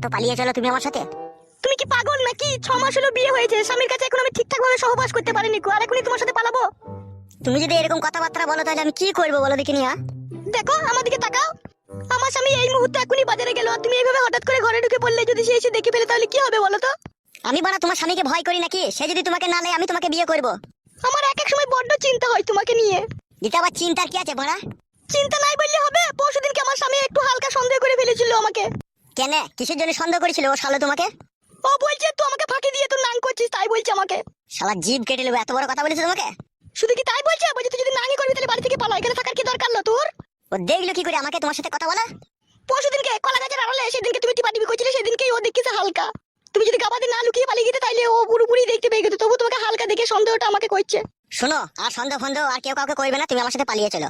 তো পালিয়ে চলো তুমি আমার সাথে। তুমি কি পাগল নাকি? 6 মাস হলো বিয়ে হয়েছে, স্বামীর কাছে এখন আমি ঠিকঠাক ভাবে সহবাস করতে পারিনি আর এখনই তোমার সাথে পালাবো? তুমি যদি এরকম কথাবার্তা বলো তাহলে আমি কি করবো বলো দেখি নিয়া। দেখো আমার দিকে তাকাও। আমার স্বামী এই মুহূর্তে এখনই বাজারে গেল আর তুমি এইভাবে হঠাৎ করে ঘরে ঢুকে পড়লে, যদি সে এসে দেখে ফেলে তাহলে কি হবে বলো তো? আমি বানা তোমার স্বামীকে ভয় করি নাকি? সে যদি তোমাকে না নেয় আমি তোমাকে বিয়ে করবো। আমার এক এক সময় বড্ড চিন্তা হয় তোমাকে নিয়ে। এটা আবার চিন্তার কি আছে বানা? চিন্তা নাই বললে হবে? পরশুদিনকে আমার স্বামী একটু হালকা সন্দেহ করে ফেলেছিল আমাকে। কেন, কিসের জন্য সন্দেহ করেছিল ও শালো তোমাকে? ও বলছে তুই আমাকে ফাঁকি দিয়ে তুই নাং করছিস, তাই বলছে আমাকে। শালা জিভ কেটে নেবো, এত বড় কথা বলেছে তোমাকে? শুধু কি তাই বলছে? বলছে তুই যদি নাঙ্গি করবি তাহলে বাড়ি থেকে পালা, এখানে থাকার কি দরকার লো তোর? ও দেখলো কি করে আমাকে তোমার সাথে কথা বলা? পরশুদিনকে কলা গাছের আড়ালে সেদিনকে তুমি টিপাটিপি করছিলে, সেদিনকেই ও দেখেছে হালকা। তুমি যদি গাবাতে না লুকিয়ে পালিয়ে যেতে তাইলে ও পুরোপুরি দেখতে পেয়ে গেত, তবু তোমাকে হালকা দেখে সন্দেহটা আমাকে করছে। শোনো, আর সন্দেহ ফন্দেহ আর কেউ কাউকে করবে না, তুমি আমার সাথে পালিয়ে চলো।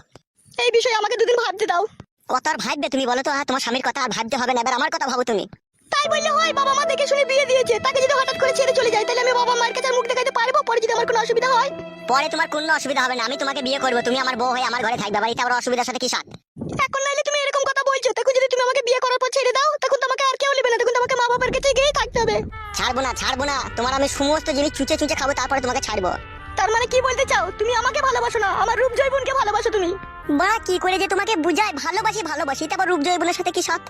এই বিষয়ে আমাকে দুদিন ভাবতে দাও। কত আর ভাববে তুমি বলো তো? তোমার স্বামীর কথা আর ভাবতে হবে না, এবার আমার কথা ভাবো তুমি। তাই বললে হয়? বাবা মা দেখে শুনে বিয়ে দিয়েছে, তাকে যদি হঠাৎ করে ছেড়ে চলে যায় তাহলে আমি বাবা মার কাছে আর মুখ দেখাতে পারবো? পরে যদি আমার কোনো অসুবিধা হয়? পরে তোমার কোনো অসুবিধা হবে না, আমি তোমাকে বিয়ে করবো, তুমি আমার বউ হয়ে আমার ঘরে থাকবে, বাড়িতে আবার অসুবিধার সাথে কি সাথ? এখন নাইলে তুমি এরকম কথা বলছো, তখন যদি তুমি আমাকে বিয়ে করার পর ছেড়ে দাও তখন তোমাকে আর কেউ নেবে না, তখন তোমাকে মা বাবার কাছে গিয়েই থাকতে হবে। ছাড়বো না, ছাড়বো না, তোমার আমি সমস্ত জিনিস চুচে চুচে খাবো, তারপরে তোমাকে ছাড়বো। তার মানে কি বলতে চাও? তুমি আমাকে ভালোবাসো না, আমার রূপ জয়গুণকে ভালোবাসো তুমি। বা কি করে যে তোমাকে বুঝায়, ভালোবাসি ভালোবাসি, তারপর রূপ জয়বনের সাথে কি সাথ?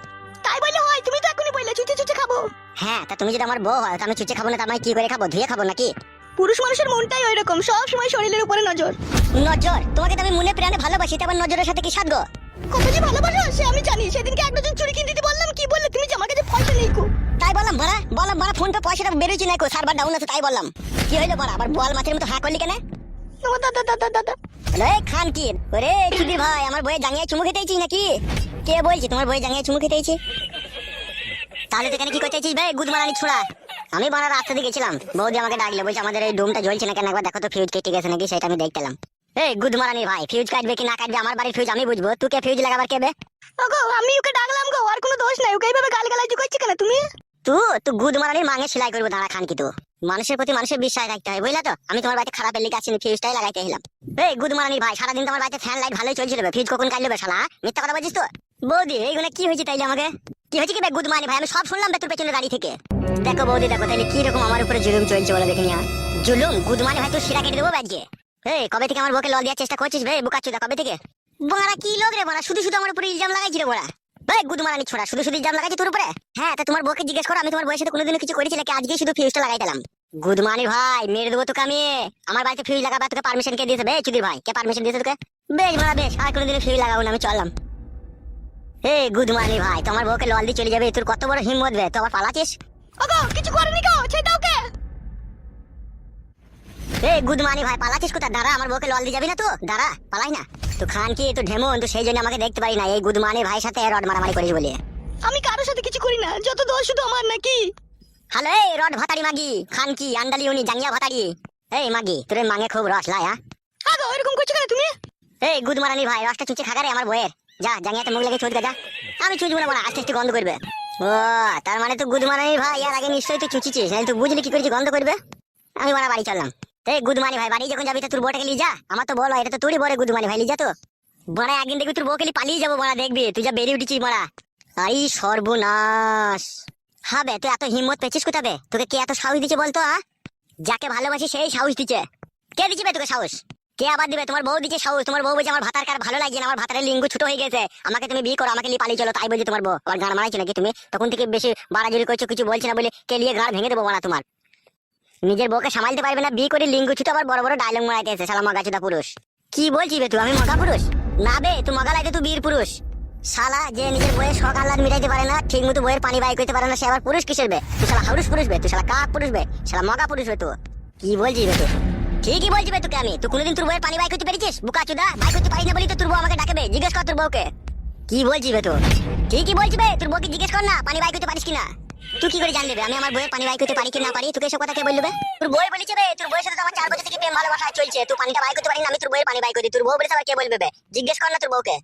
তাই বললে হয়? তুমি তো এখনই বললে চুচে চুচে খাবো। হ্যাঁ, তা তুমি যদি আমার বউ হয় তা আমি চুচে খাবো না, তার মানে কি করে খাবো? ধুয়ে খাবো নাকি? পুরুষ মানুষের মনটাই ওইরকম, সব সময় শরীরের উপরে নজর। নজর? তোমাকে তো আমি মনে প্রাণে ভালোবাসি, তারপর নজরের সাথে কি সাথ গো? কত যে ভালোবাসো সে আমি জানি। সেদিনকে এক ডজন চুরি কিনে দিতে বললাম, কি বললে তুমি যে আমার কাছে পয়সা নেই কো? তাই বললাম বললাম ফোন পে পয়সাটা বেরোচ্ছি না কো, সার্ভার ডাউন আছে, তাই বললাম। কি হইলো বড়া, আবার বল মাছের মতো হা করলি কেন? ও দাদা দাদা দাদা। রে খান কি ওরে কিদি ভাই, আমার বইয়ে জাঙ্গিয়ে চুমু খেতেইছি নাকি? কে বলছি তোমার বইয়ে জাঙ্গিয়ে চুমু খেতেইছি? তাহলে তুই কেন কি করতেছিস ভাই গুদমারানি ছোড়া? আমি বানা রাস্তা দিয়ে গেছিলাম, বৌদি আমাকে ডাকলে, বলছে আমাদের এই ডোমটা জ্বলছে না কেন, একবার দেখো তো ফিউজ কেটে গেছে নাকি, সেটা আমি দেখতে এলাম। এই গুদমারানি ভাই, ফিউজ কাটবে কি না কাটবে আমার বাড়ির ফিউজ আমি বুঝবো, তুই কে ফিউজ লাগাবার কেবে? ওগো আমি ওকে ডাকলাম গো, আর কোনো দোষ নাই, ওকে এইভাবে গালগালাজ করছে কেন তুমি? তুই গুদমারানির মাঙে সেলাই করবো দাঁড়া খান কি? তো মানুষের প্রতি মানুষের বিশ্বাস রাখতে হয় বুঝলা তো? আমি তোমার বাড়িতে খারাপ এলে আসিনি, ফিউজটাই লাগাইতে এলাম। এই গুদমারানির ভাই, সারাদিন তোমার বাড়িতে ফ্যান লাইট ভালোই চলছিল, ফিউজ কখন কাটলে শালা? মিথ্যা কথা বলছিস তো? বৌদি এইগুলো কি হয়েছে তাইলে আমাকে? কি হয়েছে কি বে গুদমারানি ভাই? আমি সব শুনলাম তোর পেছনে দাঁড়িয়ে থেকে। দেখো বৌদি দেখো, তাহলে কি রকম আমার উপরে জুলুম চলছে বলে দেখে নিয়া। জুলুম? গুদমারানি ভাই তোর শিরা কেটে দেবো ব্যাজকে। এই কবে থেকে আমার বউকে লল দেওয়ার চেষ্টা করছিস বে বুকাচুদা? কবে থেকে? বড়া কি লোক রে বড়া, শুধু শুধু আমার উপরে ইলজাম লাগাইছি রে বড়া। ভাই গুদমারানি ছোড়া, শুধু শুধু ইলজাম লাগাইছি তোর উপরে? হ্যাঁ, তা তোমার বউকে জিজ্ঞেস করো আমি তোমার বউয়ের সাথে কোনোদিনও কিছু করেছি নাকি? আজকে শুধু ফিউজটা লাগাই দিলাম। গুদমারানি ভাই মেরে দেবো তোকে আমি। আমার বাড়িতে ফিউজ লাগাবা তোকে পারমিশন কে দিয়েছে বে চুদির ভাই? কে পারমিশন দিয়েছে তোকে? বেশ বড়া বেশ, আর কোনোদিনও ফিউজ লাগাবো না, আমি চললাম। এই গুদমারানি ভাই, তোমার বউকে লল দিয়ে চলে যাবে, তোর কত বড় হিম্মত বে? তো আবার পালাচ্ছিস? ওগো কিছু করেনি গো, ছেড়ে দাও ওকে। এই গুদমারানি ভাই পালাচ্ছিস কোথা? দাঁড়া, আমার বউকে লল দিয়ে যাবি না তো? দাঁড়া, পালাই না। তো খান কি তো ঢেমন, তো সেই জন্য আমাকে দেখতে পারি না এই গুদমারানি ভাইয়ের সাথে রড মারামারি করিস বলে। আমি কারোর সাথে কিছু করি না, যত দোষ শুধু আমার নাকি? হ্যালো এই রড ভাতারি মাগি, খান কি আন্ডালি উনি জাঙ্গিয়া ভাতারি। এই মাগি তোর মাঙে খুব রস লায়া। আগো এরকম করছো কেন তুমি? এই গুদমারানি ভাই, রসটা চুচে খাগারে আমার বইয়ের। যা জাঙ্গিয়াতে মুখ লেগে চুদ যা। আমি চুচবো না বড়া, আস্তে আস্তে গন্ধ করবে। ও তার মানে তো গুদমারানি ভাই এর আগে নিশ্চয়ই তুই চুচিছিস, তুই বুঝলি কি করেছি গন্ধ করবে? আমি বড়া বাড়ি চললাম। এই গুদমারানি ভাই, বাড়ি যখন যাবি তো তোর বউটাকে লিয়ে যা। আমার তো বলো এটা তো তোরই বড় গুদমারানি ভাই, লিয়ে যা তো। বড়া একদিন দেখবি তোর বউকে লিয়ে পালিয়ে যাবো বড়া, দেখবি তুই যা বেরিয়ে উঠেছিস বড়া। আই সর্বনাশ। হবে তুই এত হিম্মত পেয়েছিস কোথাবে? তোকে কে এত সাহস দিচ্ছে বলতো? যাকে ভালোবাসি সেই সাহস দিচ্ছে। কে দিচ্ছে বে তোকে সাহস? কে আবার দিবে? তোমার বউ দিচ্ছে সাহস। তোমার বউ বলছে আমার ভাতার কার ভালো লাগছে না, আমার ভাতারের লিঙ্গ ছোট হয়ে গেছে, আমাকে তুমি বিয়ে করো, আমাকে নিয়ে পালিয়ে চলো, তাই বলছে তোমার বউ। আবার গান মারাইছো নাকি তুমি? তখন থেকে বেশি বাড়াজুড়ি করছো, কিছু বলছি না বলে কে লিয়ে গান ভেঙে দেবো মারা তোমার। নিজের বউকে সামালতে পারবে না, বিয়ে করে লিঙ্গ ছোট, আবার বড় বড় ডায়লগ মারাইতেছে শালা মগাচোদা পুরুষ। কি বলছিস বে তুই? আমি মগা পুরুষ না বে, তুই মগা লাগে, তুই বীর পুরুষ। শালা যে নিজের বইয়ের শখ আহ্লাদ মিটাইতে পারে না, ঠিক মতো বইয়ের পানি বাই করতে পারে না, সে আবার পুরুষ কিসের বে? তুই শালা হাউরুস পুরুষ বে, তুই শালা কাক পুরুষ বে, শালা মগা পুরুষ বে তুই। কি বলছিস বে তুই? ঠিকই বলছি বে তোকে আমি। তুই কোনোদিন তোর বইয়ের পানি বাই করতে পেরেছিস? বুকাচুদা বাই করতে পারিস না বলি তো তোর বউ আমাকে ডাকবে, জিজ্ঞেস কর তোর বউকে। কি বলছিস বে তুই? ঠিকই বলছি বে, তোর বউকে জিজ্ঞেস কর না পানি বাই করতে পারিস কিনা। তুই কি করে জানলি বে আমি আমার বইয়ের পানি বাই করতে পারি কি না পারি? তোকে এসব কথা কে বলবে? তোর বই বলেছে বে, তোর বইয়ের সাথে তো আমার 4 বছর থেকে প্রেম ভালোবাসা চলছে, তুই পানিটা বাই করতে পারিস না, আমি তোর বইয়ের পানি বাই করি, তোর বউ বলেছে আবার কে বলবে বে? জিজ্ঞেস কর না তোর বউকে।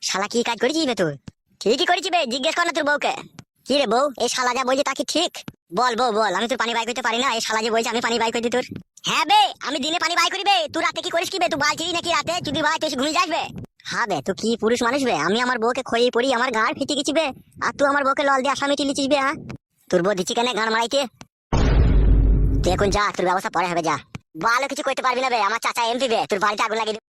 শালা কি কাজ করেছিস বে তুই? ঠিকই করেছি বে, জিজ্ঞেস কর না তোর বউকে। কি রে বউ, এই শালা যা বলছে তা কি ঠিক? বল বউ বল, আমি তোর পানি বাই করতে পারি না, এই শালা যে বলছে আমি পানি বাই করে দিই তোর। হ্যাঁ বে, আমি দিনে পানি বাই করি বে, তুই রাতে কি করিস কি বে? তুই বালছিস নাকি রাতে? যদি ভাই তুই ঘুমিয়ে যাস বে। হবে তুই কি পুরুষ মানুষ বে? আমি আমার বউকে খই পড়ি আমার গাড় ফিটে গেছি বে, আর তুই আমার বউকে লল দিয়ে আসামি টিলিছিস বে? হ্যাঁ, তোর বউ দিচ্ছি কেন গান মারাইতে? তুই এখন যা, তোর ব্যবস্থা পরে হবে, যা। ভালো কিছু করতে পারবি না বে, আমার চাচা এমপি বে, তোর বাড়িতে আগুন লাগিয়ে